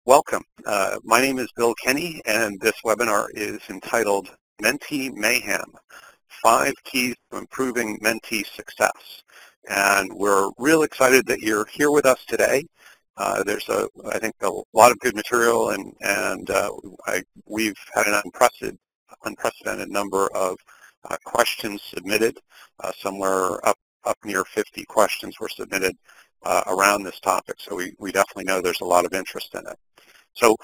Welcome. My name is Bill Kenny, and this webinar is entitled Mentee Mayhem, 5 Keys to Improving Mentee Success. And we're real excited that you're here with us today. There's, I think, a lot of good material, and we've had an unprecedented number of questions submitted. Somewhere up near 50 questions were submitted around this topic, so we definitely know there's a lot of interest in it. So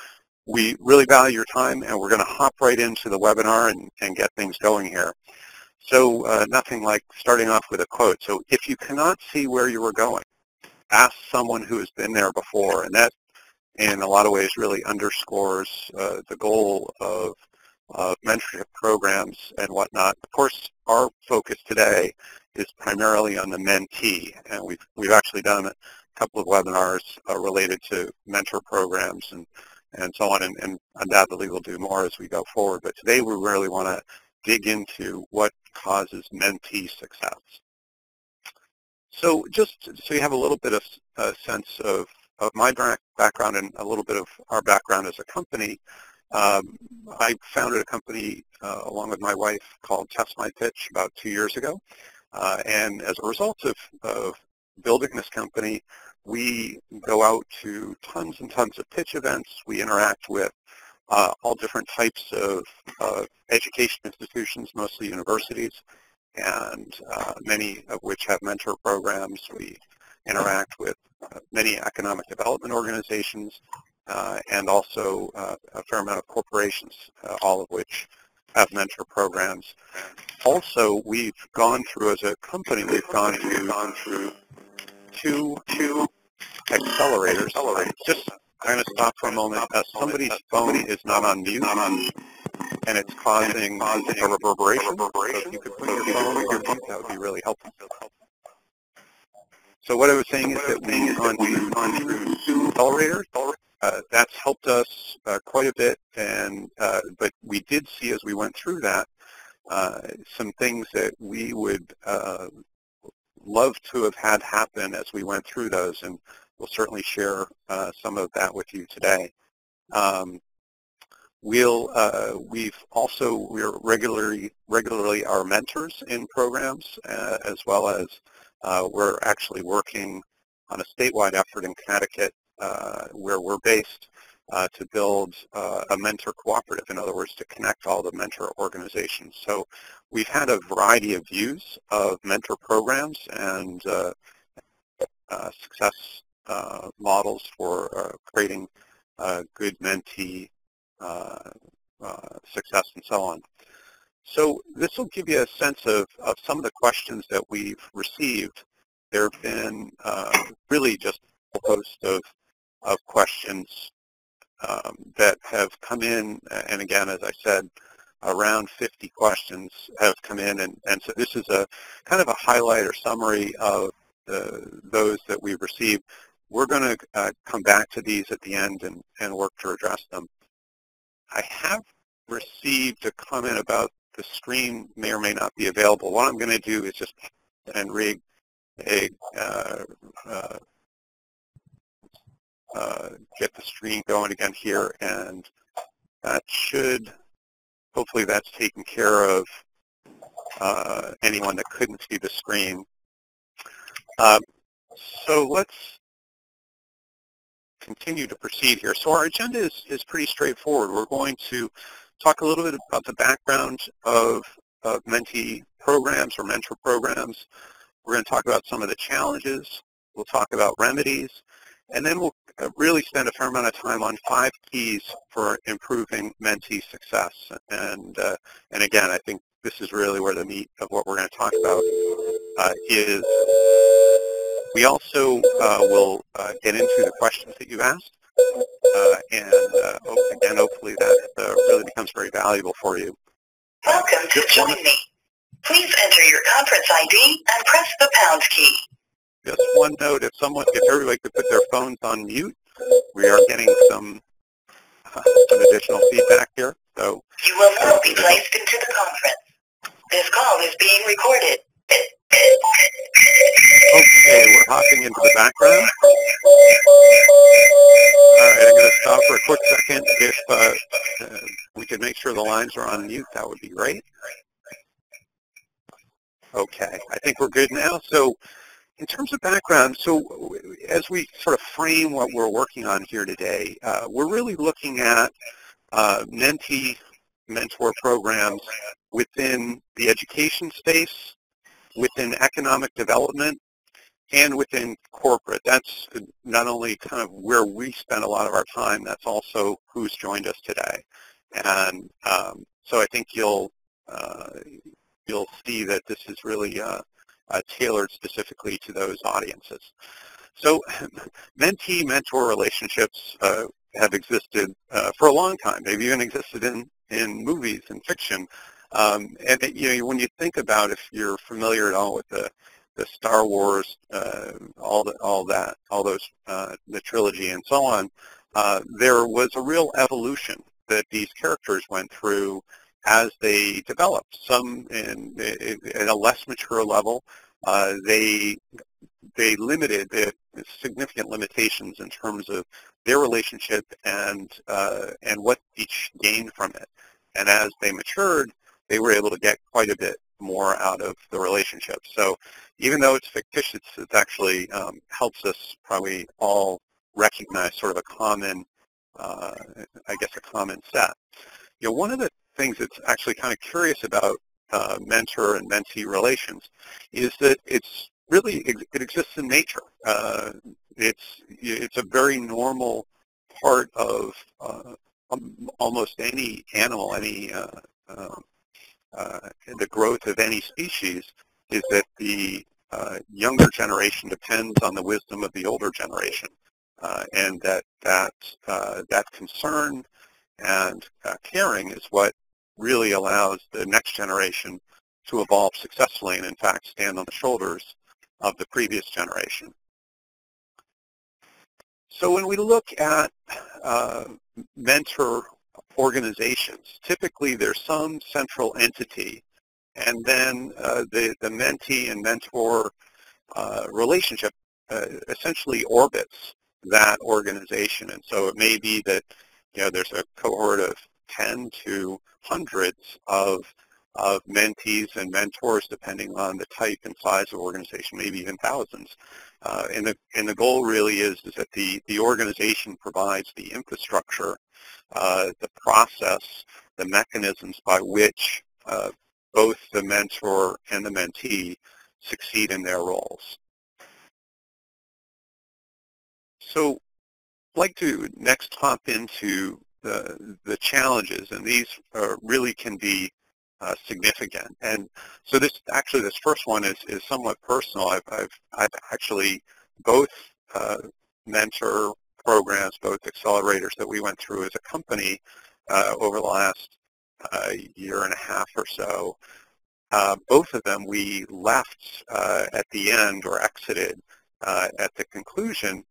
we really value your time, and we're going to hop right into the webinar and get things going here. So nothing like starting off with a quote. So if you cannot see where you were going, ask someone who has been there before, and that in a lot of ways really underscores the goal of mentorship programs and whatnot. Of course, our focus today is primarily on the mentee, and we've actually done a couple of webinars related to mentor programs and so on, and undoubtedly we'll do more as we go forward. But today we really want to dig into what causes mentee success. So just so you have a little bit of a sense of my background and a little bit of our background as a company, I founded a company along with my wife called Test My Pitch about 2 years ago. And as a result of building this company, we go out to tons and tons of pitch events. We interact with all different types of education institutions, mostly universities, and many of which have mentor programs. We interact with many economic development organizations and also a fair amount of corporations, all of which have mentor programs. Also, we've gone through, as a company, we've gone through two accelerators. I'm going to stop for a moment. Somebody's phone is not on mute, and it's causing a reverberation. So if you could put your phone on mute, that would be really helpful. So what I was saying is that we've gone through 2 accelerators. That's helped us quite a bit, and but we did see as we went through that some things that we would love to have had happen as we went through those, and we'll certainly share some of that with you today. We're regularly our mentors in programs, as well as we're actually working on a statewide effort in Connecticut where we're based to build a mentor cooperative, in other words, to connect all the mentor organizations. So we've had a variety of views of mentor programs and success models for creating good mentee success and so on. So this will give you a sense of some of the questions that we've received. There have been really just a host of questions that have come in, and again, as I said, around 50 questions have come in, and so this is a kind of a highlight or summary of those that we've received. We're going to come back to these at the end and work to address them. I have received a comment about the screen may or may not be available. What I'm going to do is just read get the screen going again here, and that should, hopefully that's taken care of anyone that couldn't see the screen. So let's continue to proceed here. So our agenda is pretty straightforward. We're going to talk a little bit about the background of mentee programs or mentor programs. We're going to talk about some of the challenges. We'll talk about remedies. And then we'll really spend a fair amount of time on 5 keys for improving mentee success. And again, I think this is really where the meat of what we're going to talk about is. We also will get into the questions that you've asked. Again, hopefully that really becomes very valuable for you. Welcome to Join Me. Please enter your conference ID and press the pound key. Just one note, if everybody could put their phones on mute, we are getting some additional feedback here. So you will now be placed into the conference. This call is being recorded. Okay, we're hopping into the background. right, I'm going to stop for a quick second. If we could make sure the lines are on mute, that would be great. Okay, I think we're good now. So in terms of background, so as we sort of frame what we're working on here today, we're really looking at mentee mentor programs within the education space, within economic development, and within corporate. That's not only kind of where we spend a lot of our time, that's also who's joined us today. And so I think you'll see that this is really tailored specifically to those audiences. So mentee-mentor relationships have existed for a long time. They've even existed in movies and fiction. And when you think about, if you're familiar at all with the Star Wars, the trilogy and so on, there was a real evolution that these characters went through as they developed. Some at a less mature level, they limited the significant limitations in terms of their relationship and what each gained from it. And as they matured, they were able to get quite a bit more out of the relationship. So even though it's fictitious, it actually helps us probably all recognize sort of a common, I guess, a common set. One of the things that's actually kind of curious about mentor and mentee relations is that it exists in nature. It's a very normal part of almost any animal, the growth of any species, is that the younger generation depends on the wisdom of the older generation, and that concern and caring is what really allows the next generation to evolve successfully and, in fact, stand on the shoulders of the previous generation. So when we look at mentor organizations, typically there's some central entity, and then the mentee and mentor relationship essentially orbits that organization. And so it may be that there's a cohort of 10 to hundreds of mentees and mentors, depending on the type and size of organization, maybe even thousands. And the goal really is that the organization provides the infrastructure, the process, the mechanisms by which both the mentor and the mentee succeed in their roles. So I'd like to next hop into the challenges, and these really can be significant. And so this first one is somewhat personal. I've actually both mentor programs, both accelerators that we went through as a company over the last year and a half or so. Both of them we left at the end, or exited at the conclusion,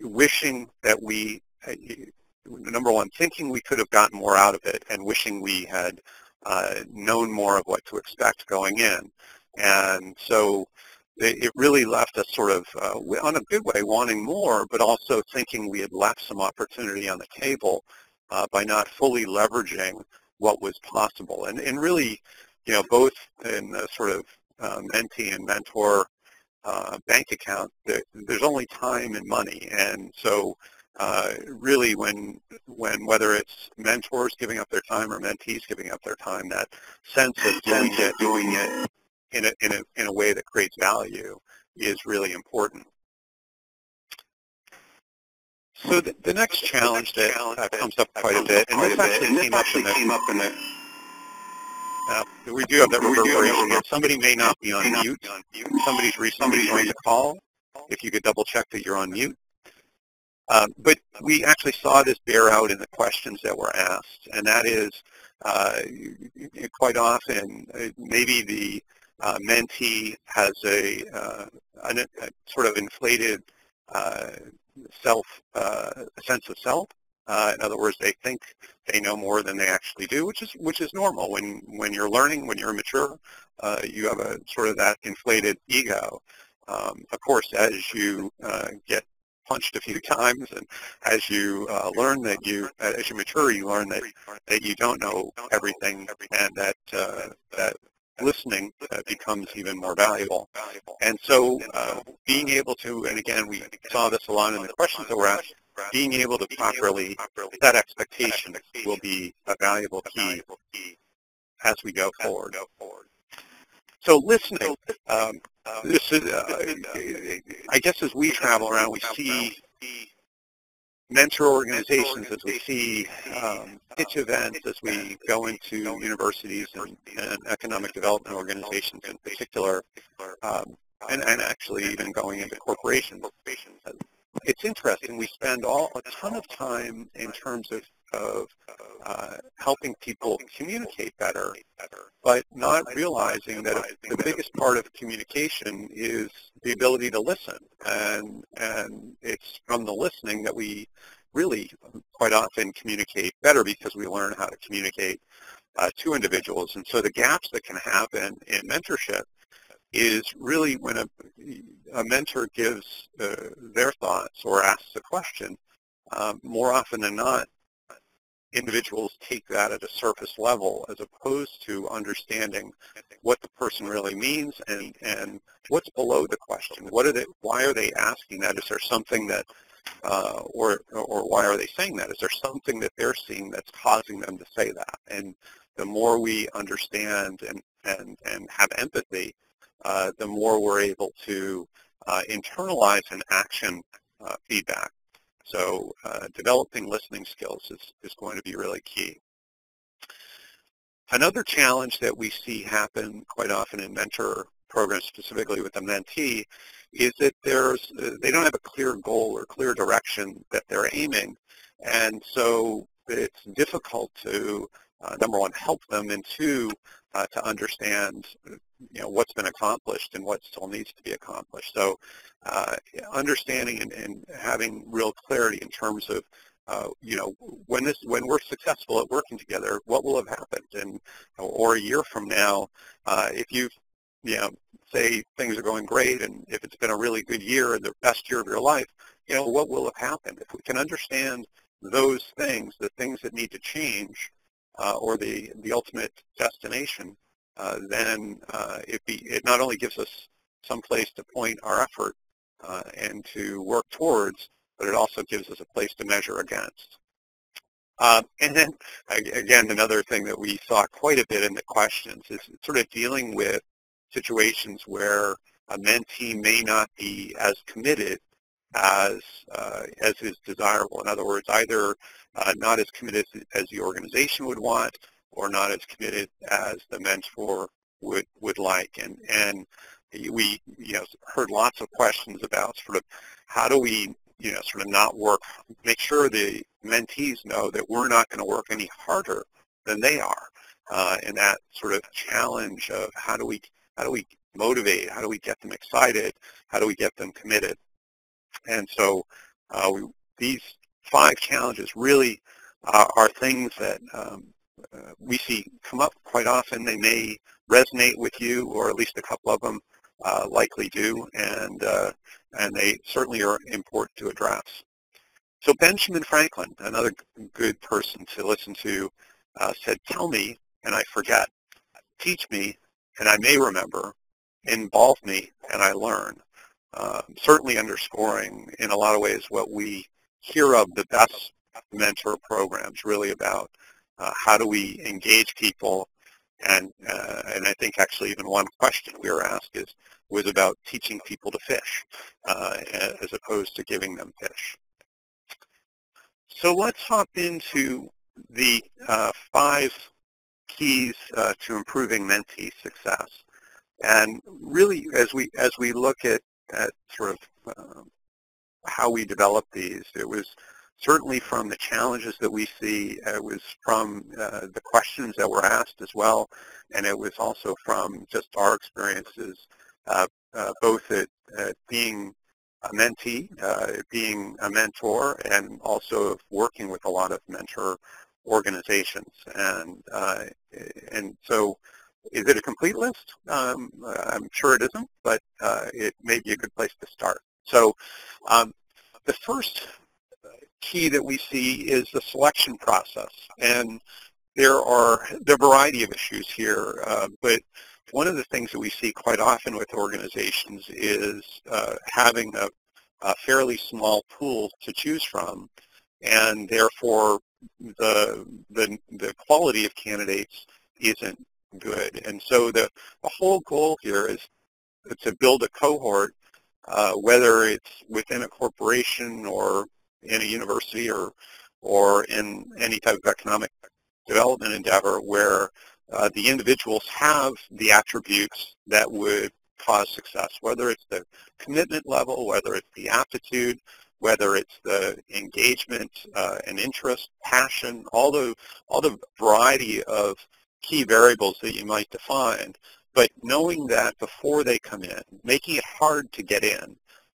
wishing that we, number one, thinking we could have gotten more out of it, and wishing we had known more of what to expect going in. And so it really left us sort of, on a good way, wanting more, but also thinking we had left some opportunity on the table by not fully leveraging what was possible. And really, both in the sort of mentee and mentor bank account, there's only time and money. And so really whether it's mentors giving up their time or mentees giving up their time, that sense of doing it in a way that creates value is really important. So the next challenge that comes up quite a bit, and this actually came up in the we do have that reverberation, and somebody may not be on mute. Somebody's recently joined the call. If you could double check that you're on mute. But we actually saw this bear out in the questions that were asked, and that is quite often maybe the mentee has a sort of inflated sense of self. In other words, they think they know more than they actually do, which is normal. When you're learning, when you're mature, you have a sort of that inflated ego. Of course, as you get punched a few times, and as you learn that as you mature, you learn that you don't know everything, and that listening becomes even more valuable. And so being able to, and again, we saw this a lot in the questions that were asked, being able to properly set expectations will be a valuable key as we go forward. So listening, this is, I guess as we travel around, we see mentor organizations, as we see pitch events, as we go into universities and economic development organizations in particular, and actually even going into corporations. It's interesting. We spend a ton of time in terms of helping people communicate better, but not realizing that the biggest part of communication is the ability to listen, and it's from the listening that we really quite often communicate better, because we learn how to communicate to individuals. And so the gaps that can happen in mentorship is really when a mentor gives their thoughts or asks a question. More often than not, individuals take that at a surface level, as opposed to understanding what the person really means and what's below the question. Why are they asking that? Is there something that, or why are they saying that? Is there something that they're seeing that's causing them to say that? And the more we understand and have empathy, the more we're able to internalize and action feedback. So developing listening skills is going to be really key. Another challenge that we see happen quite often in mentor programs, specifically with the mentee, is that they don't have a clear goal or clear direction that they're aiming. And so it's difficult to, number one, help them, and two, to understand what's been accomplished and what still needs to be accomplished. So understanding and having real clarity in terms of when we're successful at working together, what will have happened, and or a year from now, if you've say things are going great, and if it's been a really good year and the best year of your life, what will have happened? If we can understand those things, the things that need to change, or the ultimate destination, then it not only gives us some place to point our effort and to work towards, but it also gives us a place to measure against. And then, again, another thing that we saw quite a bit in the questions is sort of dealing with situations where a mentee may not be as committed as is desirable. In other words, either not as committed as the organization would want, or not as committed as the mentor would like. And we heard lots of questions about sort of how do we sort of not make sure the mentees know that we're not going to work any harder than they are, and that sort of challenge of how do we motivate, how do we get them excited, how do we get them committed. And so these 5 challenges really are things that we see come up quite often. They may resonate with you, or at least a couple of them likely do, and they certainly are important to address. So Benjamin Franklin, another good person to listen to, said, "Tell me and I forget, teach me and I may remember, involve me and I learn." Certainly underscoring in a lot of ways what we hear of the best mentor programs, really about how do we engage people, and I think actually even one question we were asked was about teaching people to fish as opposed to giving them fish. So let's hop into the 5 keys to improving mentee success. And really, as we look at sort of how we develop these, it was certainly from the challenges that we see, it was from the questions that were asked as well, and it was also from just our experiences, both at being a mentee, being a mentor, and also working with a lot of mentor organizations. And so, is it a complete list? I'm sure it isn't, but it may be a good place to start. So The first key that we see is the selection process, and there are a variety of issues here, but one of the things that we see quite often with organizations is having a fairly small pool to choose from, and therefore the quality of candidates isn't good. And so the whole goal here is to build a cohort, whether it's within a corporation or in a university or in any type of economic development endeavor, where the individuals have the attributes that would cause success, whether it's the commitment level, whether it's the aptitude, whether it's the engagement and interest, passion, all the variety of key variables that you might define. But knowing that before they come in, making it hard to get in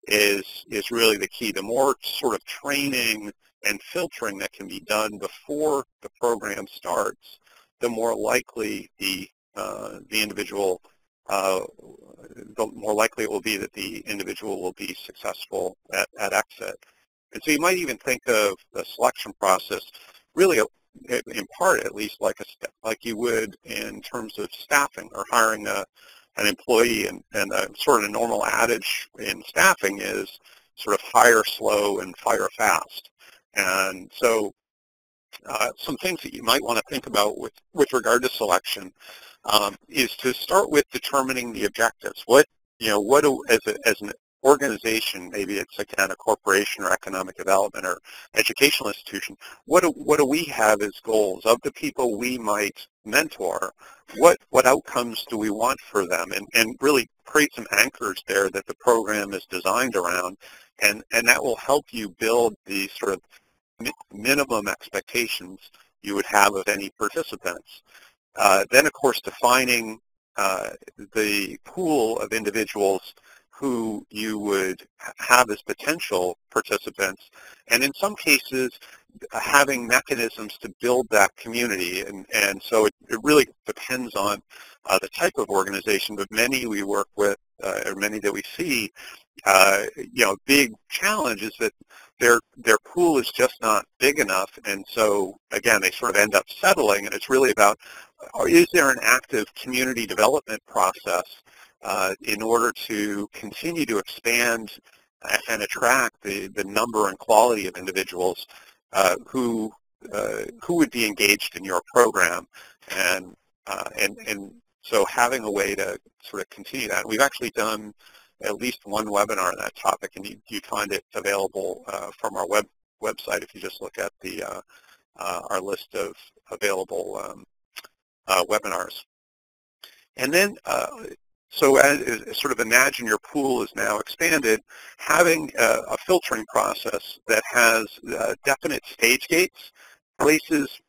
is really the key. The more sort of training and filtering that can be done before the program starts, the more likely the individual, the more likely it will be that the individual will be successful at exit. And so you might even think of the selection process really, in part at least, like you would in terms of staffing or hiring an employee. And sort of a normal adage in staffing is sort of hire slow and fire fast. And so some things that you might want to think about with regard to selection is to start with determining the objectives. As an organization, maybe it's again a corporation or economic development or educational institution, what do we have as goals of the people we might mentor? What outcomes do we want for them? And really create some anchors there that the program is designed around, and that will help you build the sort of minimum expectations you would have of any participants. Then, of course, defining the pool of individuals who you would have as potential participants, and in some cases, having mechanisms to build that community. And so it really depends on the type of organization, but many we work with, or many that we see, big challenge is that their pool is just not big enough, and so again they sort of end up settling, and it's really about, is there an active community development process in order to continue to expand and attract the number and quality of individuals who would be engaged in your program, and so having a way to sort of continue that. We've actually done at least one webinar on that topic, and you find it available from our website if you just look at the our list of available webinars. And then, so as sort of imagine your pool is now expanded, having a filtering process that has definite stage gates, places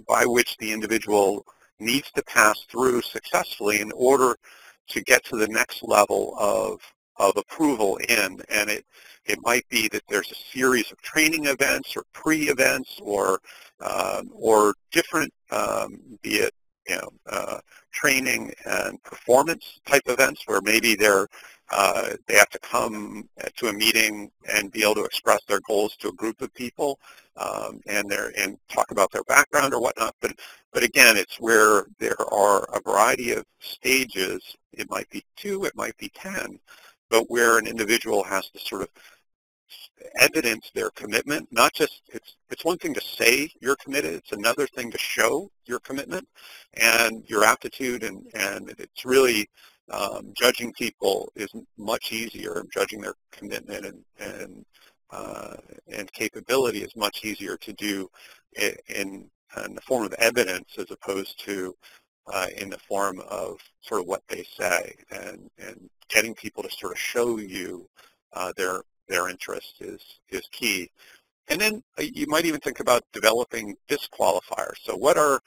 by which the individual needs to pass through successfully in order to get to the next level of approval in. And it might be that there's a series of training events or pre-events or different, be it training and performance type events where maybe they have to come to a meeting and be able to express their goals to a group of people and talk about their background or whatnot. But again, it's where there are a variety of stages. It might be 2, it might be 10, but where an individual has to sort of evidence their commitment. Not just, it's one thing to say you're committed, it's another thing to show your commitment and your aptitude, and it's really judging people is much easier. Judging their commitment and capability is much easier to do in the form of evidence as opposed to in the form of sort of what they say, and getting people to sort of show you their interest is key. And then you might even think about developing disqualifiers. So what are,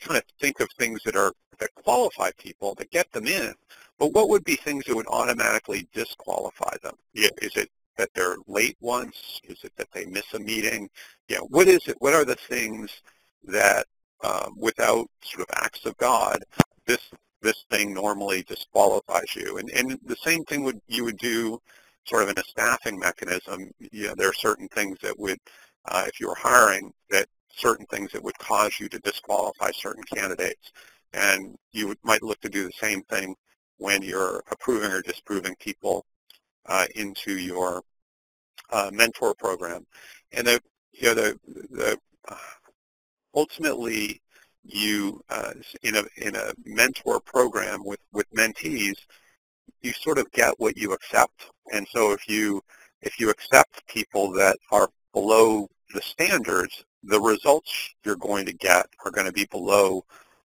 trying to think of things that qualify people, that get them in, but what would be things that would automatically disqualify them? Is it that they're late once? Is it that they miss a meeting? What is it? What are the things that without sort of acts of God, this thing normally disqualifies you? And the same thing you would do sort of in a staffing mechanism, there are certain things that would, if you were hiring, that certain things that would cause you to disqualify certain candidates. And you might look to do the same thing when you're approving or disproving people into your mentor program. And ultimately, you in a mentor program with mentees, you sort of get what you accept. And so if you accept people that are below the standards, the results you're going to get are going to be below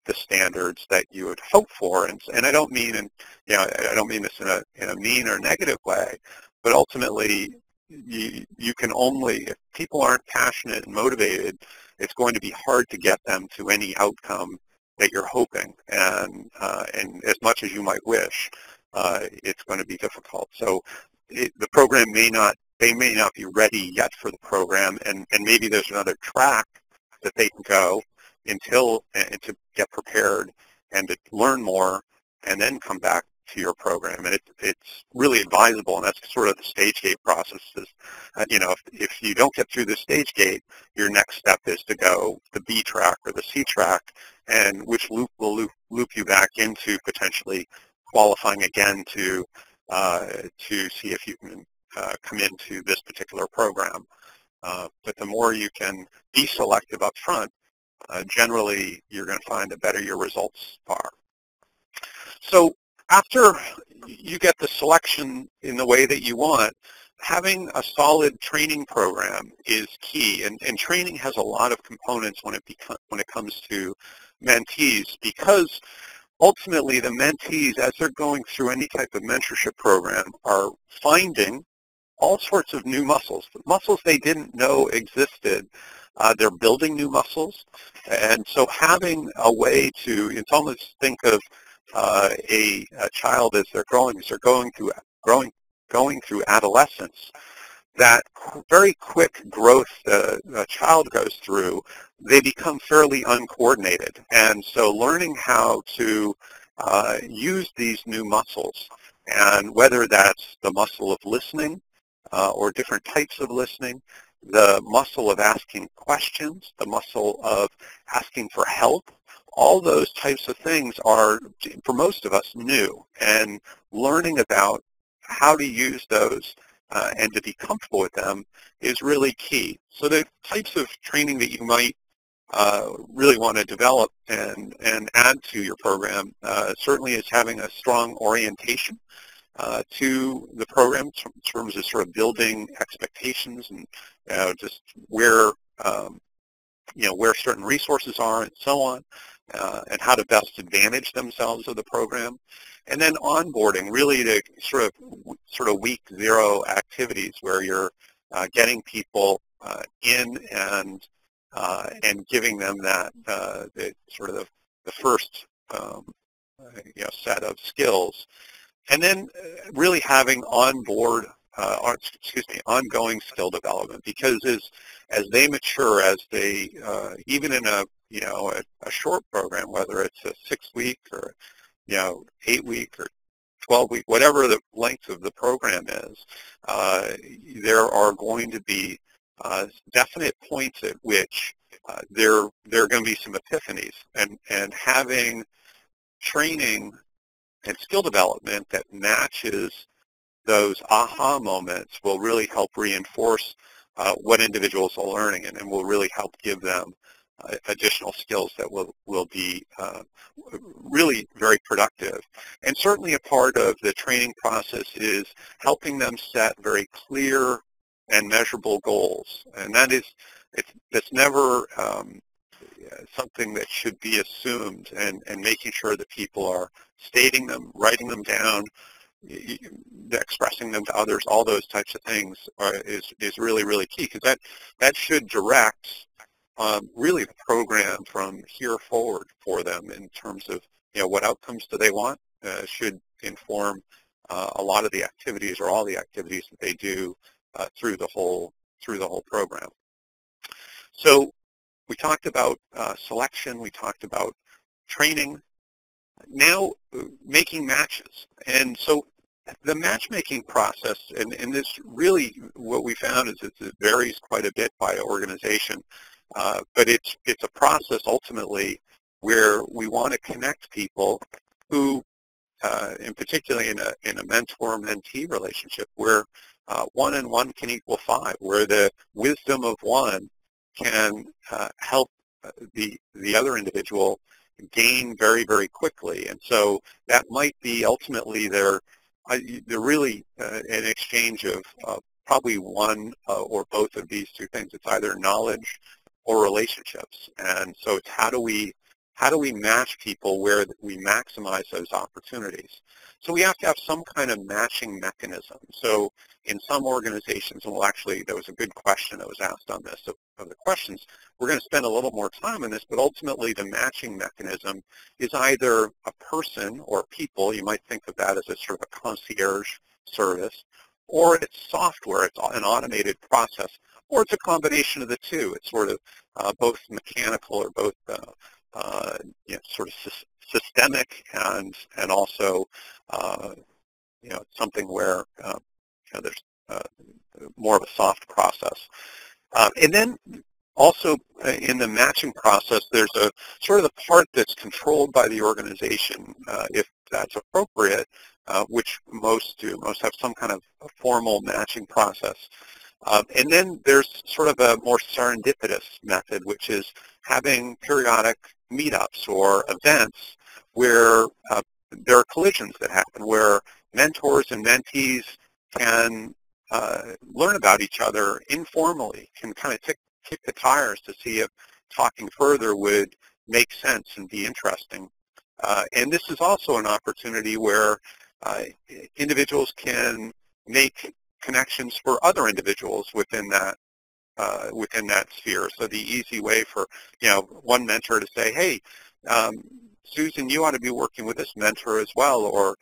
the standards that you would hope for. And I don't mean I don't mean this in a mean or negative way, but ultimately you can only, if people aren't passionate and motivated, it's going to be hard to get them to any outcome that you're hoping. And as much as you might wish, it's going to be difficult. So the program they may not be ready yet for the program, and maybe there's another track that they can go until and to get prepared and to learn more and then come back to your program. And it's really advisable, and that's sort of the stage gate process is, if you don't get through the stage gate, your next step is to go the B track or the C track, and which will loop you back into potentially qualifying again to see if you can come into this particular program. But the more you can be selective up front, generally you're going to find the better your results are. So after you get the selection in the way that you want, having a solid training program is key. And training has a lot of components when it comes to mentees, because ultimately the mentees, as they're going through any type of mentorship program, are finding all sorts of new muscles they didn't know existed. They're building new muscles. And so having a way to, it's almost think of a child as they're going through adolescence. That very quick growth a child goes through, they become fairly uncoordinated. And so learning how to use these new muscles, and whether that's the muscle of listening or different types of listening, the muscle of asking questions, the muscle of asking for help, all those types of things are, for most of us, new. And learning about how to use those and to be comfortable with them is really key. So the types of training that you might really want to develop and add to your program certainly is having a strong orientation to the program in terms of sort of building expectations and just where where certain resources are and so on, and how to best advantage themselves of the program. And then onboarding, really to sort of week zero activities where you're getting people in and giving them that the first set of skills, and then really having ongoing skill development, because as they mature, as they even in a short program, whether it's a 6-week or 8-week or 12-week, whatever the length of the program is, there are going to be definite points at which there are going to be some epiphanies, and having training and skill development that matches those aha moments will really help reinforce what individuals are learning, and will really help give them additional skills that will be really very productive. And certainly a part of the training process is helping them set very clear and measurable goals. And that's never something that should be assumed, and making sure that people are stating them, writing them down, expressing them to others, all those types of things is really, really key, because that should direct really the program from here forward for them in terms of what outcomes do they want. Should inform a lot of the activities or all the activities that they do through the whole program. So we talked about selection, we talked about training. Now making matches. And so the matchmaking process, and this really, what we found is it varies quite a bit by organization, but it's a process ultimately where we want to connect people who, in particularly in a mentor-mentee relationship, where 1 and 1 can equal 5, where the wisdom of one can help the other individual gain very, very quickly. And so that might be ultimately they're really an exchange of probably one or both of these two things. It's either knowledge or relationships. And so it's how do we match people where we maximize those opportunities? So we have to have some kind of matching mechanism. So in some organizations, and there was a good question that was asked on this, of the questions, we're going to spend a little more time on this, but ultimately the matching mechanism is either a person or people. You might think of that as a sort of a concierge service, or it's software, it's an automated process, or it's a combination of the two. It's sort of both mechanical or both sort of systemic and also something where there's more of a soft process. And then also in the matching process, there's a sort of the part that's controlled by the organization, if that's appropriate, which most do. Most have some kind of a formal matching process. And then there's sort of a more serendipitous method, which is having periodic meetups or events where there are collisions that happen, where mentors and mentees can learn about each other informally, can kind of kick the tires to see if talking further would make sense and be interesting. And this is also an opportunity where individuals can make connections for other individuals within that sphere. So the easy way for one mentor to say, hey, Susan, you ought to be working with this mentor as well, or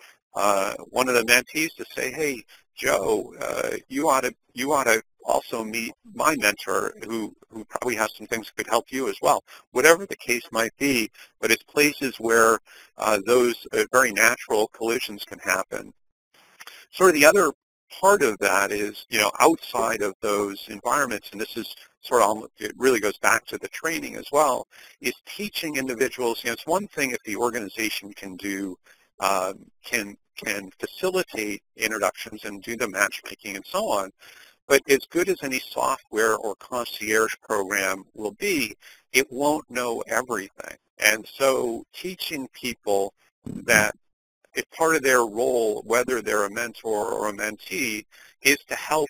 one of the mentees to say, hey, Joe, you ought to also meet my mentor who probably has some things that could help you as well. Whatever the case might be, but it's places where those very natural collisions can happen. Sort of the other part of that is, outside of those environments, and this is sort of, it really goes back to the training as well, is teaching individuals. It's one thing if the organization can do, can facilitate introductions and do the matchmaking and so on, but as good as any software or concierge program will be, it won't know everything. And so teaching people that if part of their role, whether they're a mentor or a mentee, is to help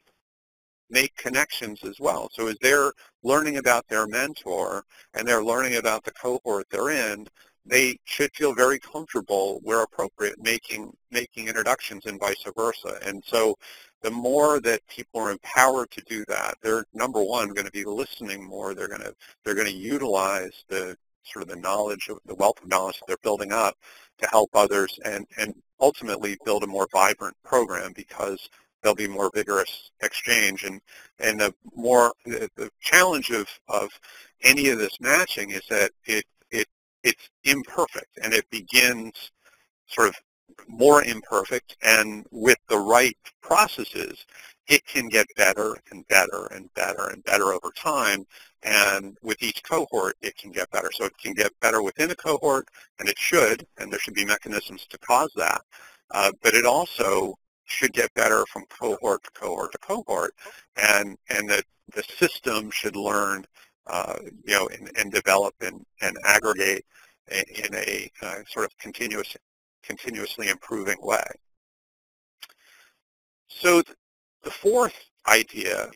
make connections as well. So as they're learning about their mentor and they're learning about the cohort they're in, they should feel very comfortable, where appropriate, making introductions and vice versa. And so the more that people are empowered to do that, they're, number one, going to be listening more. They're going to utilize the sort of the knowledge, the wealth of knowledge that they're building up to help others and ultimately build a more vibrant program, because there'll be more vigorous exchange. And the challenge of any of this matching is that it's imperfect, and it begins sort of more imperfect, and with the right processes, it can get better and better and better and better over time. And with each cohort, it can get better. So it can get better within a cohort, and it should, and there should be mechanisms to cause that. But it also should get better from cohort to cohort to cohort, and the system should learn, and develop and aggregate in a sort of continuously improving way. So the fourth idea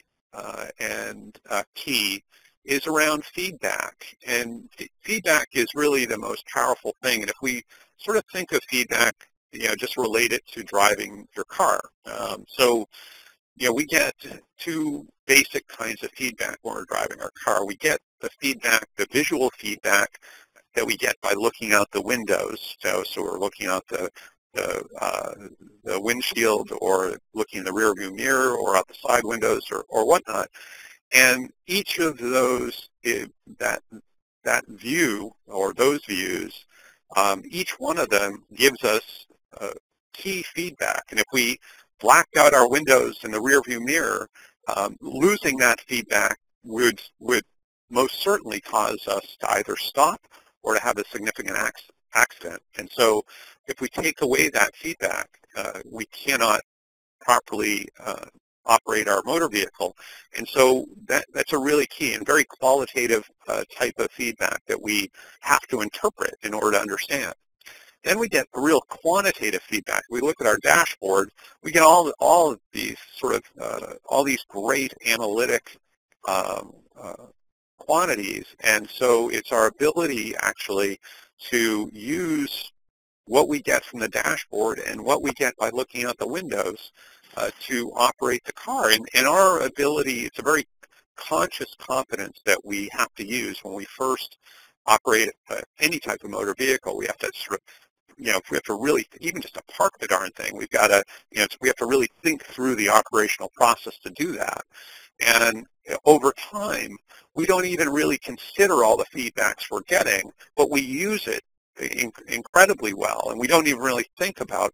and key is around feedback. And feedback is really the most powerful thing. And if we sort of think of feedback, just relate it to driving your car. We get two basic kinds of feedback when we're driving our car. We get the feedback, the visual feedback that we get by looking out the windows. So we're looking out the windshield, or looking in the rear view mirror, or out the side windows, or whatnot. And each of those, that view or those views, each one of them gives us key feedback. And if we blacked out our windows in the rearview mirror, losing that feedback would most certainly cause us to either stop or to have a significant accident. And so if we take away that feedback, we cannot properly operate our motor vehicle. And so that's a really key and very qualitative type of feedback that we have to interpret in order to understand. Then we get real quantitative feedback. We look at our dashboard, we get all of these sort of, all these great analytic quantities. And so it's our ability actually to use what we get from the dashboard and what we get by looking out the windows to operate the car. And our ability, it's a very conscious competence that we have to use when we first operate any type of motor vehicle. We have to sort of, if we have to really, even just to park the darn thing, we've got to, we have to really think through the operational process to do that. And over time, we don't even really consider all the feedbacks we're getting, but we use it incredibly well. And we don't even really think about,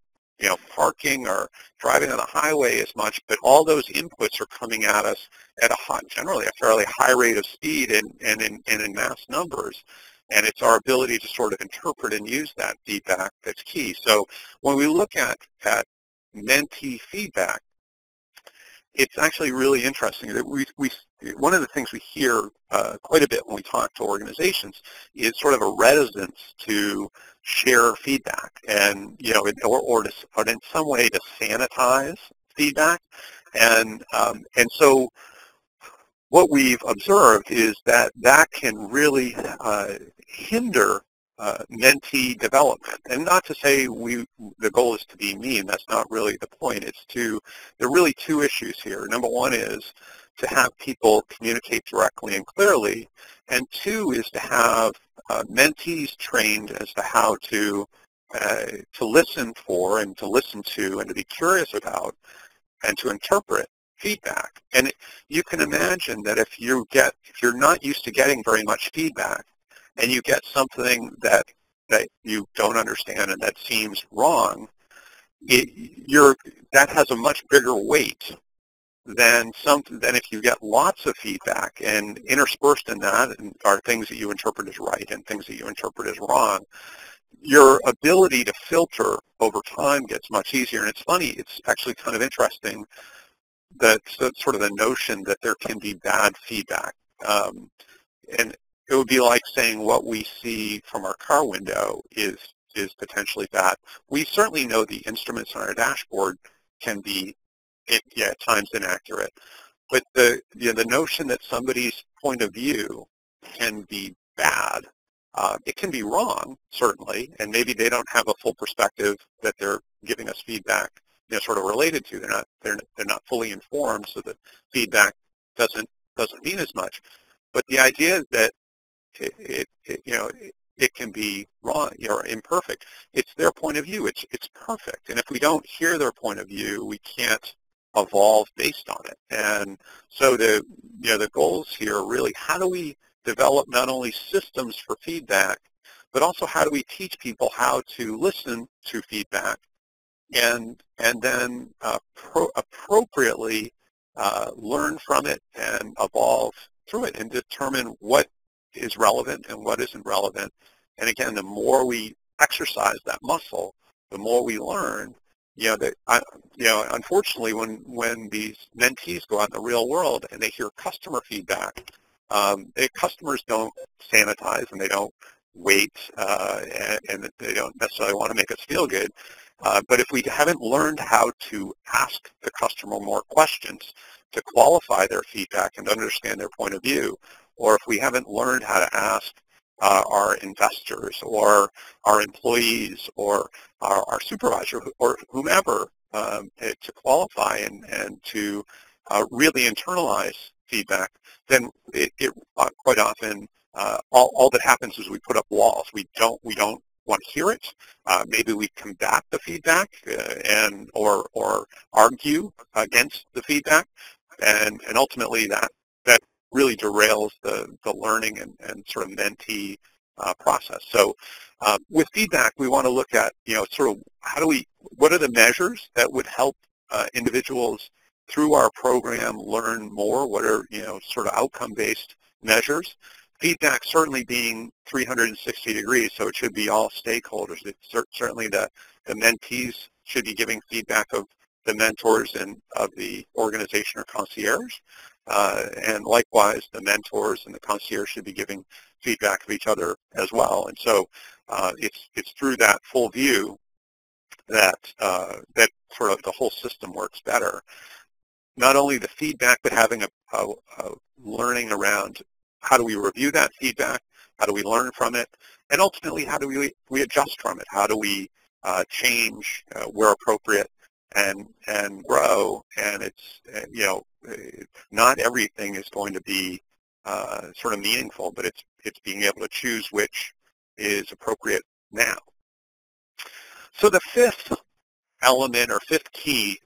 parking or driving on the highway as much, but all those inputs are coming at us at generally a fairly high rate of speed and in mass numbers. And it's our ability to sort of interpret and use that feedback that's key. So when we look at mentee feedback, it's actually really interesting that one of the things we hear quite a bit when we talk to organizations is sort of a reticence to share feedback and, or in some way to sanitize feedback. And so what we've observed is that can really hinder mentee development. And not to say the goal is to be mean. That's not really the point. There are really two issues here. Number one is to have people communicate directly and clearly, and two is to have mentees trained as to how to listen for and to listen to and to be curious about and to interpret feedback. And you can imagine that if you're not used to getting very much feedback, and you get something that you don't understand and that seems wrong, that has a much bigger weight than if you get lots of feedback, and interspersed in that are things that you interpret as right and things that you interpret as wrong. Your ability to filter over time gets much easier. And it's funny, it's actually kind of interesting that sort of the notion that there can be bad feedback. And it would be like saying what we see from our car window is potentially bad. We certainly know the instruments on our dashboard can be, at times inaccurate. But the notion that somebody's point of view can be bad, it can be wrong, certainly, and maybe they don't have a full perspective that they're giving us feedback, sort of related to. They're not fully informed, so the feedback doesn't mean as much. But the idea is that it can be wrong or imperfect. It's their point of view. It's perfect. And if we don't hear their point of view, we can't evolve based on it. And so the goals here are really, how do we develop not only systems for feedback, but also how do we teach people how to listen to feedback and then appropriately learn from it and evolve through it and determine what is relevant and what isn't relevant. And again, the more we exercise that muscle, the more we learn. Unfortunately, when these mentees go out in the real world and they hear customer feedback, customers don't sanitize and they don't wait and they don't necessarily want to make us feel good. But if we haven't learned how to ask the customer more questions to qualify their feedback and understand their point of view, or if we haven't learned how to ask our investors or our employees or our supervisor or whomever to qualify and to really internalize feedback, then it quite often all that happens is we put up walls. We don't want to hear it. Maybe we combat the feedback or argue against the feedback, and ultimately that really derails the learning and sort of mentee process. So with feedback, we want to look at, sort of what are the measures that would help individuals through our program learn more? What are, sort of outcome-based measures? Feedback certainly being 360 degrees, so it should be all stakeholders. It's certainly the mentees should be giving feedback of the mentors and of the organization or concierge. And likewise, the mentors and the concierge should be giving feedback of each other as well. And so it's through that full view that that sort of the whole system works better. Not only the feedback, but having a learning around how do we review that feedback, how do we learn from it, and ultimately how do we adjust from it? How do we change where appropriate and grow? And it's not everything is going to be sort of meaningful, but it's being able to choose which is appropriate now. So the fifth element or fifth key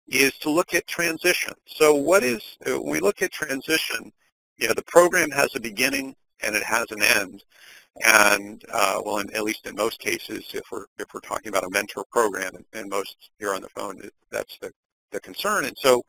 is to look at transition. So when we look at transition, the program has a beginning and it has an end. And well, at least in most cases, if we're talking about a mentor program, and most here on the phone, that's the concern. And so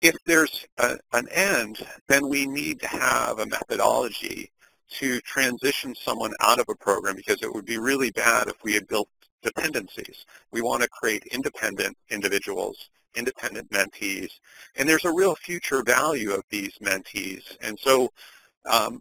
if there's an end, then we need to have a methodology to transition someone out of a program, because it would be really bad if we had built dependencies. We want to create independent individuals, independent mentees, and there's a real future value of these mentees. And so a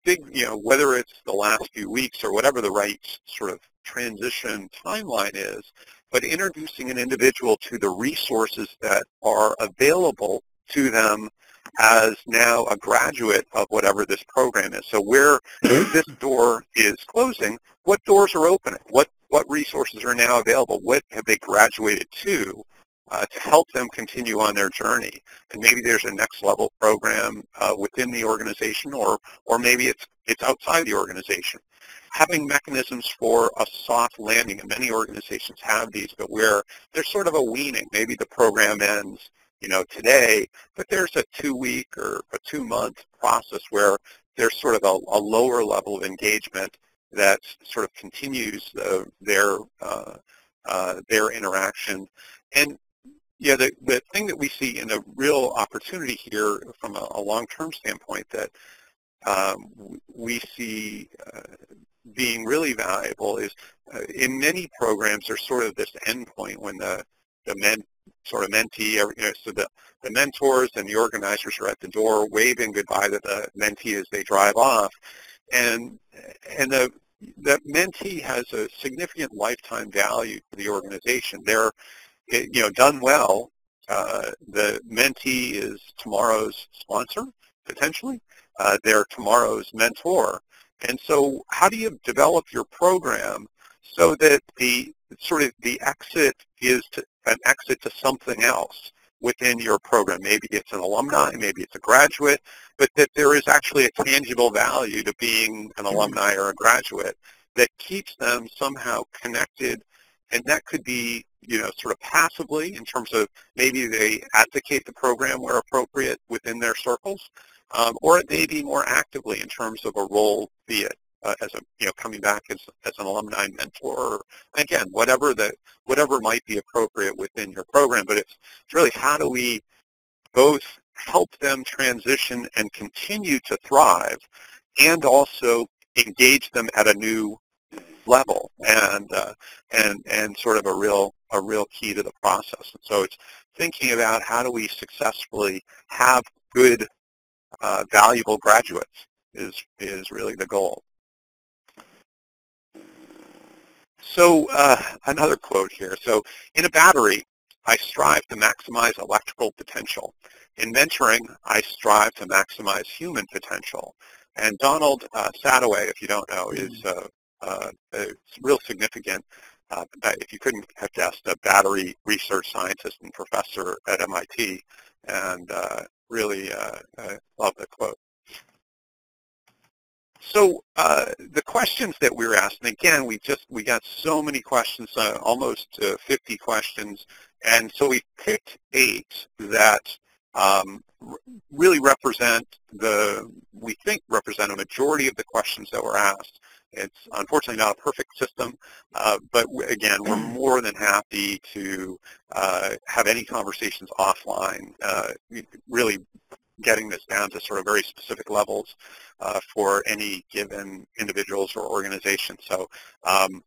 big, whether it's the last few weeks or whatever the right sort of transition timeline is, but introducing an individual to the resources that are available to them as now a graduate of whatever this program is. So where this door is closing, what doors are opening? What resources are now available? What have they graduated to help them continue on their journey? And maybe there's a next level program within the organization, or maybe it's outside the organization. Having mechanisms for a soft landing, and many organizations have these, but where there's sort of a weaning. Maybe the program ends today, but there's a 2-week or a 2-month process where there's sort of a lower level of engagement that sort of continues their interaction. And the thing that we see in a real opportunity here from a long-term standpoint that we see being really valuable is in many programs there's sort of this endpoint when the mentee, so the mentors and the organizers are at the door waving goodbye to the mentee as they drive off, and the mentee has a significant lifetime value to the organization. They're done well, the mentee is tomorrow's sponsor, potentially. They're tomorrow's mentor. And so how do you develop your program so that the exit is an exit to something else within your program? Maybe it's an alumni, maybe it's a graduate, but that there is actually a tangible value to being an alumni or a graduate that keeps them somehow connected. And that could be, sort of passively in terms of maybe they advocate the program where appropriate within their circles, or it may be more actively in terms of a role, be it as coming back as an alumni mentor, or, again, whatever might be appropriate within your program. But it's really how do we both help them transition and continue to thrive, and also engage them at a new level, and sort of a real key to the process. And so it's thinking about how do we successfully have good, valuable graduates is really the goal. So another quote here. So in a battery, I strive to maximize electrical potential. In mentoring, I strive to maximize human potential. And Donald Sadoway, if you don't know, is it's real significant. If you couldn't have guessed, a battery research scientist and professor at MIT, and really love the quote. So the questions that we were asking, again, we got so many questions, almost 50 questions, and so we picked 8 that really represent a majority of the questions that were asked. It's unfortunately not a perfect system, but again, we're more than happy to have any conversations offline, really getting this down to sort of very specific levels for any given individuals or organizations. So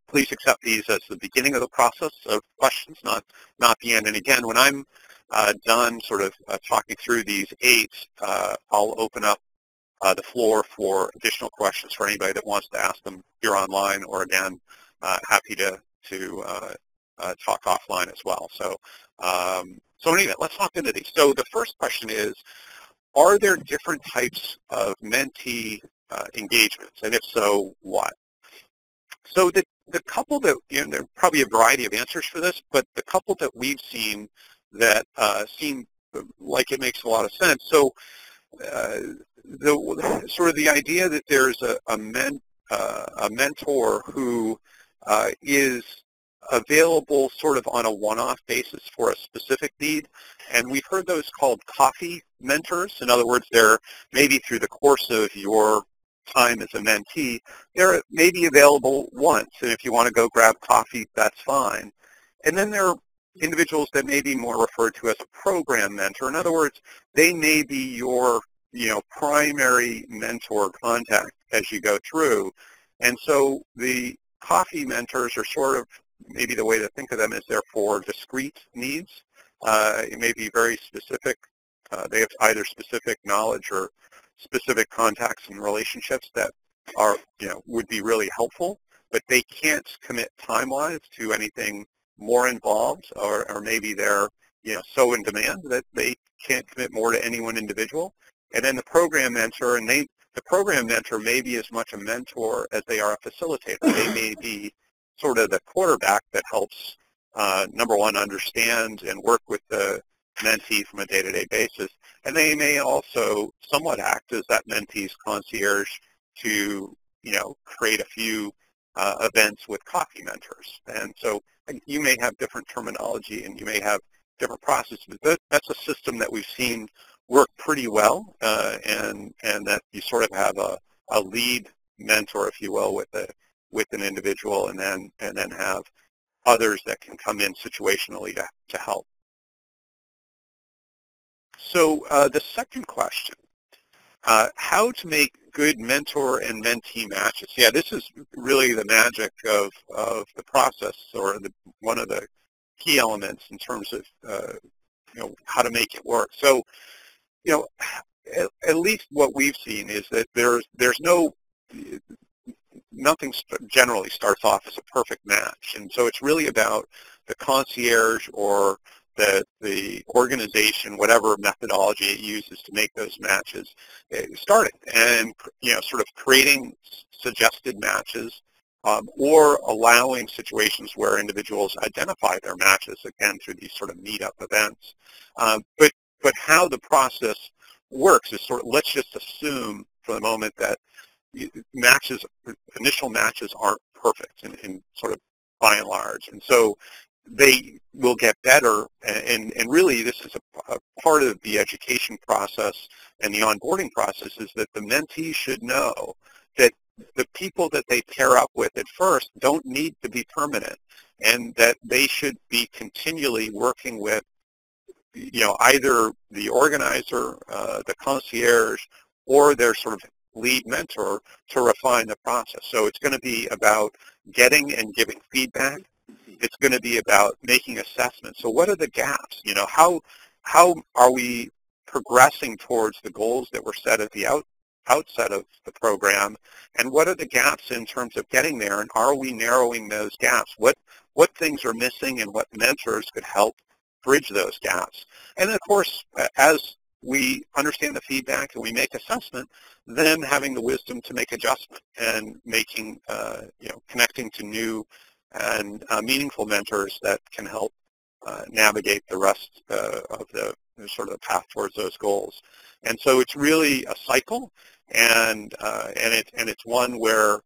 please accept these as the beginning of the process of questions, not the end. And again, when I'm done sort of talking through these 8, I'll open up the floor for additional questions for anybody that wants to ask them here online, or again, happy to talk offline as well. So, so anyway, let's hop into these. So the first question is, are there different types of mentee engagements, and if so, what? So the couple that, there are probably a variety of answers for this, but the couple that we've seen that seem like it makes a lot of sense. So the sort of the idea that there's a mentor who is available sort of on a one-off basis for a specific need, and we've heard those called coffee mentors. In other words, they're maybe through the course of your time as a mentee, they're maybe available once, and if you want to go grab coffee, that's fine. And then there are individuals that may be more referred to as a program mentor. In other words, they may be your primary mentor contact as you go through. And so the coffee mentors are sort of, maybe the way to think of them is they're for discrete needs. It may be very specific. They have either specific knowledge or specific contacts and relationships that are, would be really helpful, but they can't commit time-wise to anything more involved, or maybe they're, so in demand that they can't commit more to any one individual. And then the program mentor, and the program mentor may be as much a mentor as they are a facilitator. They may be sort of the quarterback that helps, number one, understand and work with the mentee from a day-to-day basis. And they may also somewhat act as that mentee's concierge to, create a few events with coffee mentors. And so you may have different terminology and you may have different processes, but that's a system that we've seen work pretty well, and that you sort of have a lead mentor, if you will, with an individual, and then have others that can come in situationally to help. So the second question, how to make good mentor and mentee matches. Yeah, this is really the magic of the process, or one of the key elements in terms of how to make it work. So, at least what we've seen is that there's nothing generally starts off as a perfect match, and so it's really about the concierge or the organization, whatever methodology it uses to make those matches, starting and sort of creating suggested matches, or allowing situations where individuals identify their matches, again through these sort of meetup events. But how the process works is sort of, let's just assume for the moment that initial matches aren't perfect in sort of by and large, and so they will get better, and really this is a part of the education process and the onboarding process, is that the mentee should know that the people that they pair up with at first don't need to be permanent, and that they should be continually working with either the organizer, the concierge, or their sort of lead mentor to refine the process. So it's going to be about getting and giving feedback. It's going to be about making assessments. So what are the gaps? How are we progressing towards the goals that were set at the outset of the program, and what are the gaps in terms of getting there, and are we narrowing those gaps? What things are missing, and what mentors could help bridge those gaps? And then, of course, as we understand the feedback and we make assessment, then having the wisdom to make adjustment and making, connecting to new and meaningful mentors that can help navigate the rest of the sort of the path towards those goals. And so it's really a cycle, and it's one where,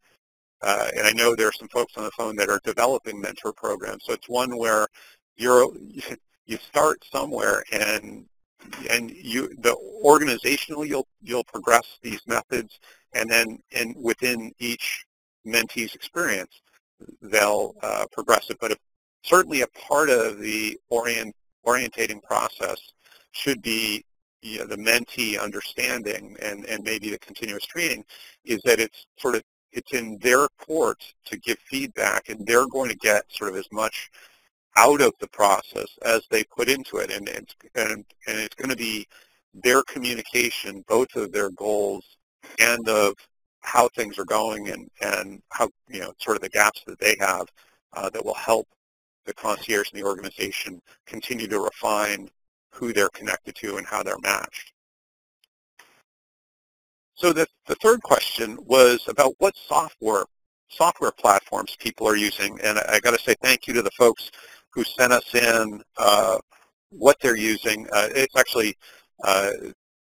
and I know there are some folks on the phone that are developing mentor programs. So it's one where you start somewhere, and organizationally you'll progress these methods, and then within each mentees experience, they'll progress it. But certainly a part of the orientating process should be, the mentee understanding and maybe the continuous training is that it's in their court to give feedback, and they're going to get sort of as much out of the process as they put into it, and it's going to be their communication, both of their goals and of how things are going, and how, sort of the gaps that they have, that will help the concierge and the organization continue to refine who they're connected to and how they're matched. So the third question was about what software platforms people are using, and I got to say thank you to the folks who sent us in what they're using. It's actually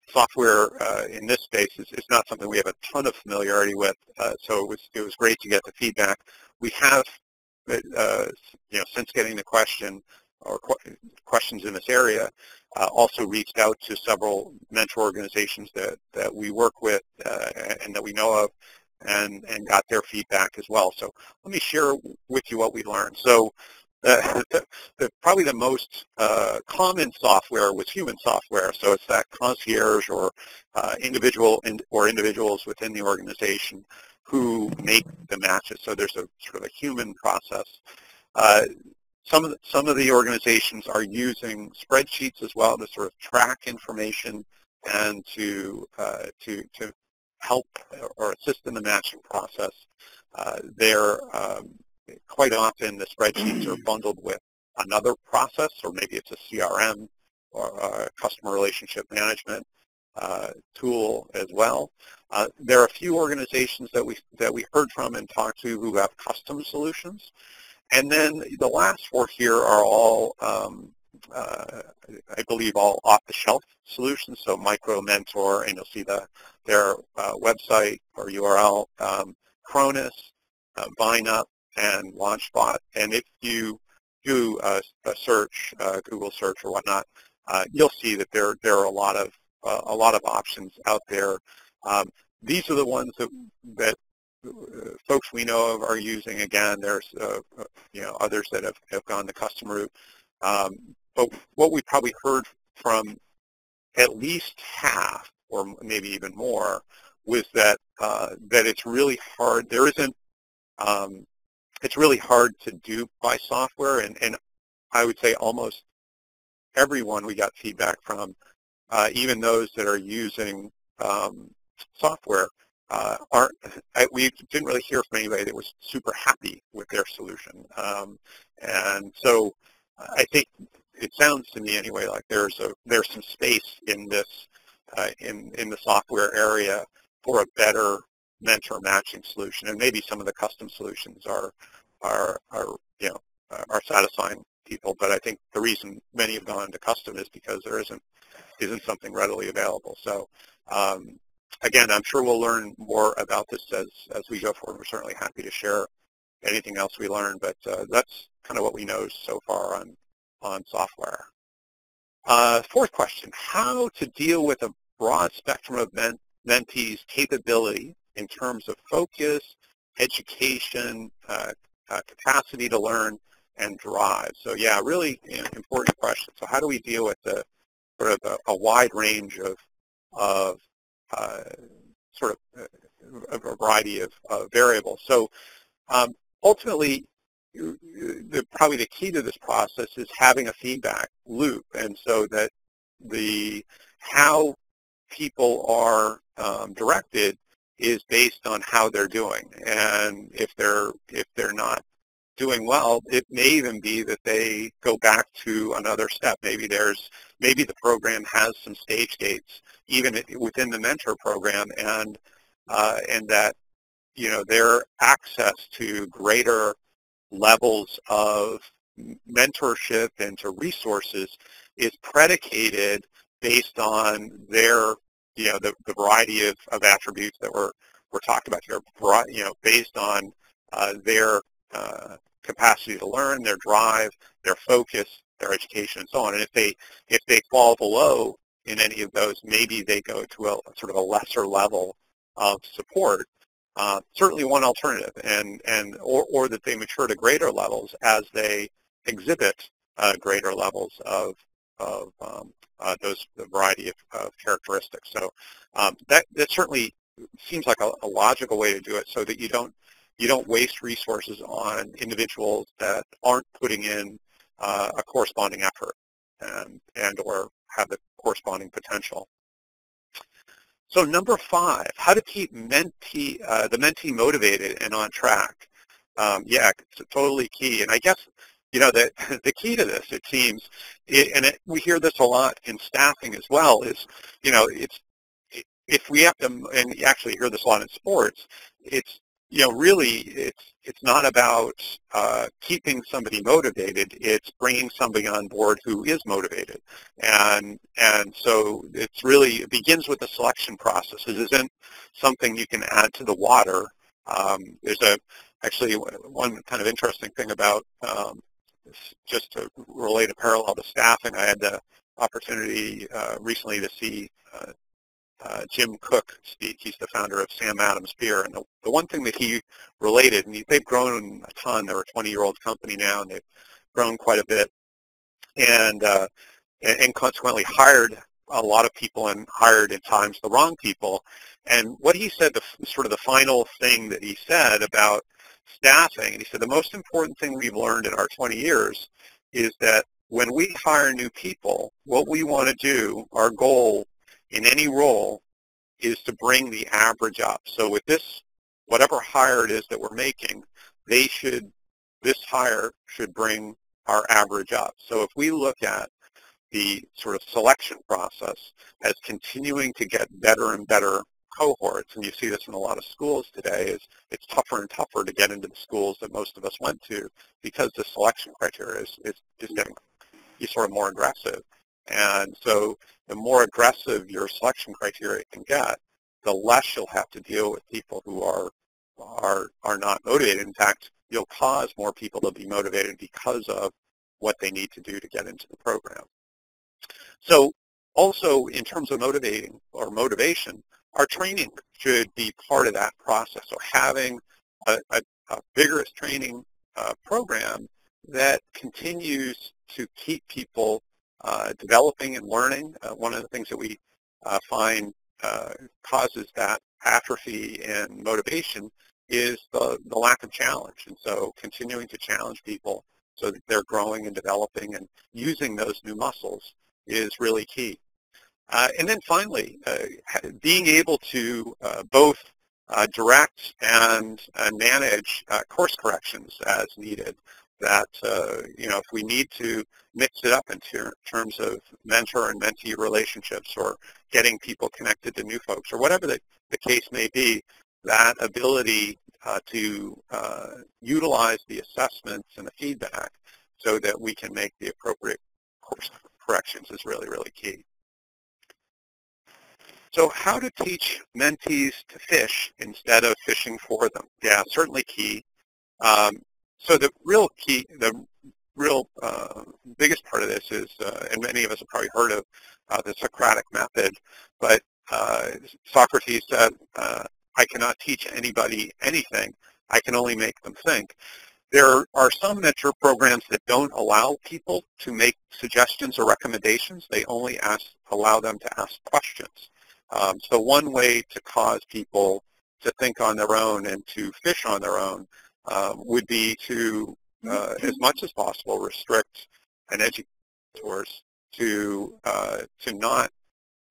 software in this space is not something we have a ton of familiarity with, so it was great to get the feedback. We have, since getting the question or questions in this area, also reached out to several mentor organizations that we work with and that we know of, and got their feedback as well. So let me share with you what we learned. So probably the most common software was human software. So it's that concierge or individuals within the organization who make the matches. So there's a sort of a human process. Some of the organizations are using spreadsheets as well to sort of track information and to help or assist in the matching process. They're quite often the spreadsheets are bundled with another process, or maybe it's a CRM or a customer relationship management tool as well. There are a few organizations that we heard from and talked to who have custom solutions. And then the last four here are all, I believe, all off-the-shelf solutions. So Micro Mentor, and you'll see their website or URL, Cronus, BindUp, and LaunchBot. And if you do a search, Google search or whatnot, you'll see that there are a lot of options out there. These are the ones that folks we know of are using. Again, there's others that have gone the custom route. But what we probably heard from at least half, or maybe even more, was that it's really hard. It's really hard to do by software, and I would say almost everyone we got feedback from, even those that are using software, we didn't really hear from anybody that was super happy with their solution. And so I think it sounds to me anyway like there's some space in this in the software area for a better mentor matching solution, and maybe some of the custom solutions are satisfying people. But I think the reason many have gone to custom is because there isn't something readily available. So again, I'm sure we'll learn more about this as we go forward. We're certainly happy to share anything else we learn, but that's kind of what we know so far on software. Fourth question: how to deal with a broad spectrum of mentees' capability in terms of focus, education, capacity to learn, and drive. So yeah, really important question. So how do we deal with sort of a wide range of sort of a variety of variables? So ultimately, probably the key to this process is having a feedback loop, and so that how people are directed is based on how they're doing. And if they're not doing well, it may even be that they go back to another step. Maybe the program has some stage gates even within the mentor program, and that their access to greater levels of mentorship and to resources is predicated based on their the variety of attributes that we're talking about here, based on their capacity to learn, their drive, their focus, their education, and so on. And if they fall below in any of those, maybe they go to a sort of a lesser level of support. certainly one alternative, or that they mature to greater levels as they exhibit greater levels of those the variety of characteristics. So that certainly seems like a logical way to do it, so that you don't waste resources on individuals that aren't putting in a corresponding effort and or have the corresponding potential. So number 5, how to keep the mentee motivated and on track. Yeah, it's totally key. And I guess, the key to this, it seems, we hear this a lot in staffing as well, is, if we have to, and you actually hear this a lot in sports, it's, really, it's not about keeping somebody motivated. It's bringing somebody on board who is motivated, and so it begins with the selection process. It isn't something you can add to the water. There's actually one kind of interesting thing about just to relate a parallel to staffing. I had the opportunity recently to see Jim Cook speak. He's the founder of Sam Adams Beer, and the one thing that he related, and they've grown a ton. They're a 20-year-old company now, and they've grown quite a bit, and consequently hired a lot of people and hired at times the wrong people. And what he said, sort of the final thing that he said about staffing, and he said the most important thing we've learned in our 20 years is that when we hire new people, what we want to do, our goal in any role, is to bring the average up. So with this, whatever hire it is that we're making, this hire should bring our average up. So if we look at the sort of selection process as continuing to get better and better cohorts, and you see this in a lot of schools today, is it's tougher and tougher to get into the schools that most of us went to, because the selection criteria is getting sort of more aggressive. And so the more aggressive your selection criteria can get, the less you'll have to deal with people who are not motivated. In fact, you'll cause more people to be motivated because of what they need to do to get into the program. So also, in terms of motivation, our training should be part of that process. So having a vigorous training program that continues to keep people developing and learning. One of the things that we find causes that atrophy in motivation is the lack of challenge. And so continuing to challenge people so that they're growing and developing and using those new muscles is really key. And then finally, being able to both direct and manage course corrections as needed. That, if we need to mix it up in terms of mentor and mentee relationships, or getting people connected to new folks, or whatever the case may be, that ability to utilize the assessments and the feedback so that we can make the appropriate course corrections is really, really key. So how to teach mentees to fish instead of fishing for them? Yeah, certainly key. So the real key, the real biggest part of this is, and many of us have probably heard of the Socratic method, but Socrates said, I cannot teach anybody anything, I can only make them think. There are some mentor programs that don't allow people to make suggestions or recommendations. They only allow them to ask questions. So one way to cause people to think on their own and to fish on their own would be to, as much as possible, restrict and educate mentors to not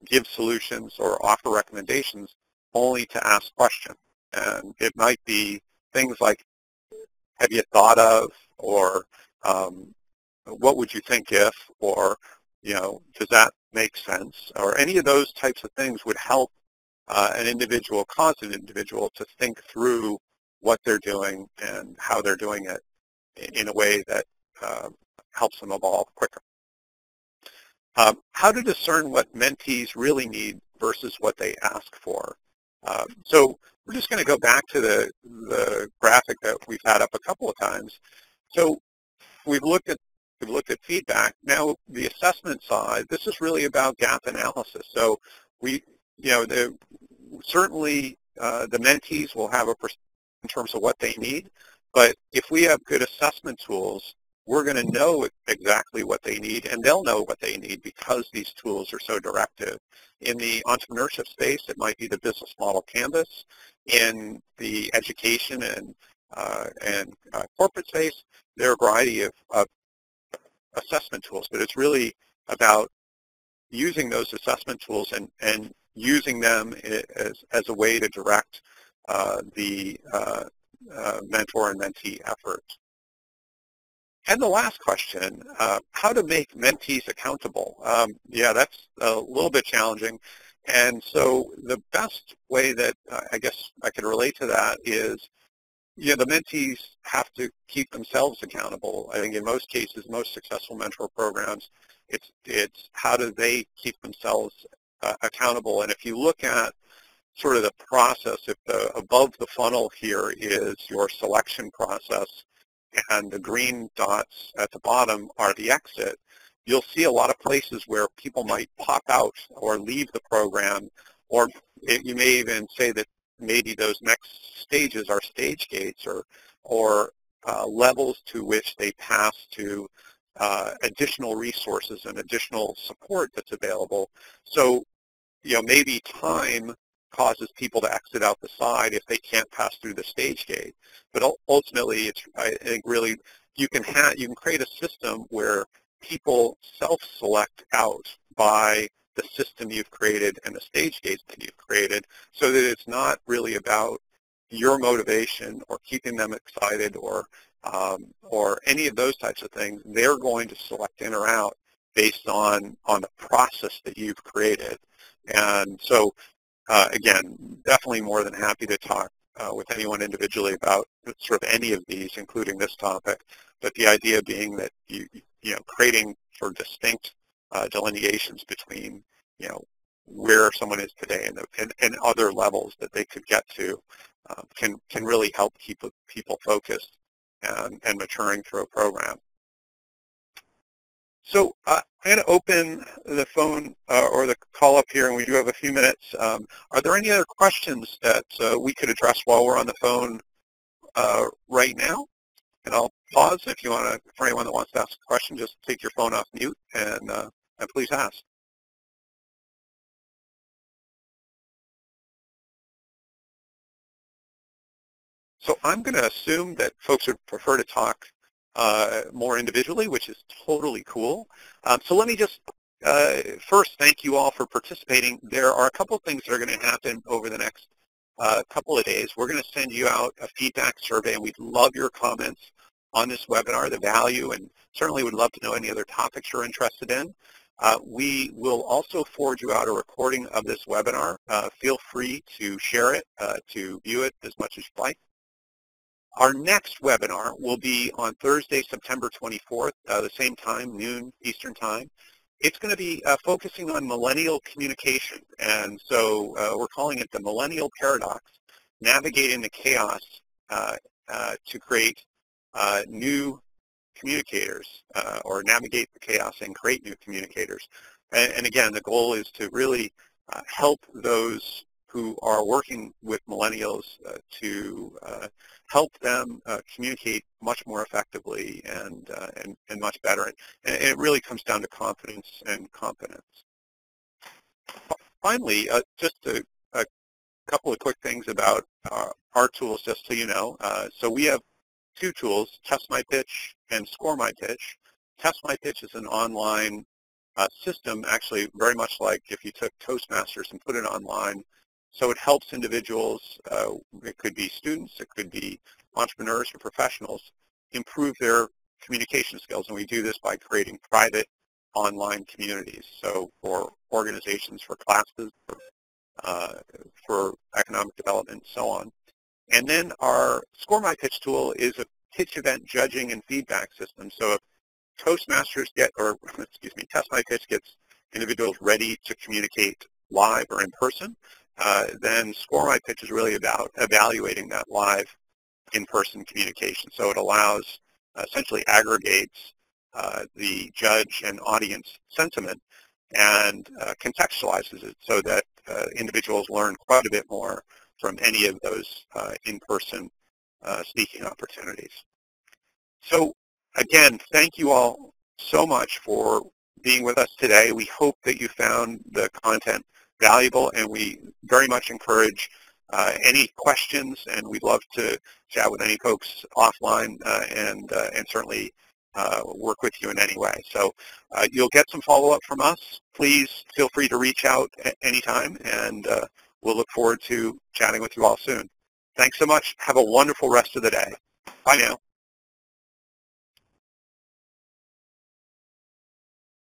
give solutions or offer recommendations, only to ask questions. And it might be things like, have you thought of, or what would you think if, or, does that make sense? Or any of those types of things would help cause an individual to think through what they're doing and how they're doing it in a way that helps them evolve quicker. How to discern what mentees really need versus what they ask for. So we're just going to go back to the graphic that we've had up a couple of times. So we've looked at feedback. Now the assessment side, this is really about gap analysis. So we, certainly the mentees will have a percentage in terms of what they need, but if we have good assessment tools, we're going to know exactly what they need, and they'll know what they need because these tools are so directive. In the entrepreneurship space, it might be the business model canvas. In the education and corporate space, there are a variety of assessment tools, but it's really about using those assessment tools and using them as a way to direct the mentor and mentee effort. And the last question, how to make mentees accountable? Yeah, that's a little bit challenging. And so the best way that I guess I could relate to that is, the mentees have to keep themselves accountable. I think in most cases, most successful mentor programs, it's how do they keep themselves accountable. And if you look at sort of the process, if above the funnel here is your selection process, and the green dots at the bottom are the exit, you'll see a lot of places where people might pop out or leave the program, or you may even say that maybe those next stages are stage gates or levels to which they pass to additional resources and additional support that's available. So, maybe time causes people to exit out the side if they can't pass through the stage gate. But ultimately, I think really you can create a system where people self-select out by the system you've created and the stage gates that you've created, so that it's not really about your motivation or keeping them excited or any of those types of things. They're going to select in or out based on the process that you've created. And so, again, definitely more than happy to talk with anyone individually about sort of any of these, including this topic. But the idea being that creating sort of distinct delineations between where someone is today and other levels that they could get to can really help keep people focused and maturing through a program. So I'm going to open the phone or the call up here, and we do have a few minutes. Are there any other questions that we could address while we're on the phone right now? And I'll pause if you want to, for anyone that wants to ask a question, just take your phone off mute and please ask. So I'm going to assume that folks would prefer to talk more individually, which is totally cool. So let me just first thank you all for participating. There are a couple of things that are going to happen over the next couple of days. We're going to send you out a feedback survey, and we'd love your comments on this webinar, the value, and certainly would love to know any other topics you're interested in. We will also forward you out a recording of this webinar. Feel free to share it, to view it as much as you'd like. Our next webinar will be on Thursday, September 24th, the same time, noon Eastern Time. It's going to be focusing on millennial communication, and so we're calling it the Millennial Paradox, navigating the chaos to create new communicators, or navigate the chaos and create new communicators. And again, the goal is to really help those who are working with millennials to help them communicate much more effectively and much better. And it really comes down to confidence and competence. Finally, just a couple of quick things about our tools, just so you know. So we have two tools, Test My Pitch and Score My Pitch. Test My Pitch is an online system, actually very much like if you took Toastmasters and put it online. So it helps individuals, it could be students, it could be entrepreneurs or professionals, improve their communication skills. And we do this by creating private online communities. So for organizations, for classes, for economic development, and so on. And then our Score My Pitch tool is a pitch event judging and feedback system. So if Toastmasters Test My Pitch gets individuals ready to communicate live or in person, then Score My Pitch is really about evaluating that live in-person communication. So it allows, essentially aggregates the judge and audience sentiment and contextualizes it so that individuals learn quite a bit more from any of those in-person speaking opportunities. So again, thank you all so much for being with us today. We hope that you found the content valuable, and we very much encourage any questions, and we'd love to chat with any folks offline and certainly work with you in any way. So you'll get some follow-up from us. Please feel free to reach out at any time, and we'll look forward to chatting with you all soon. Thanks so much. Have a wonderful rest of the day. Bye now.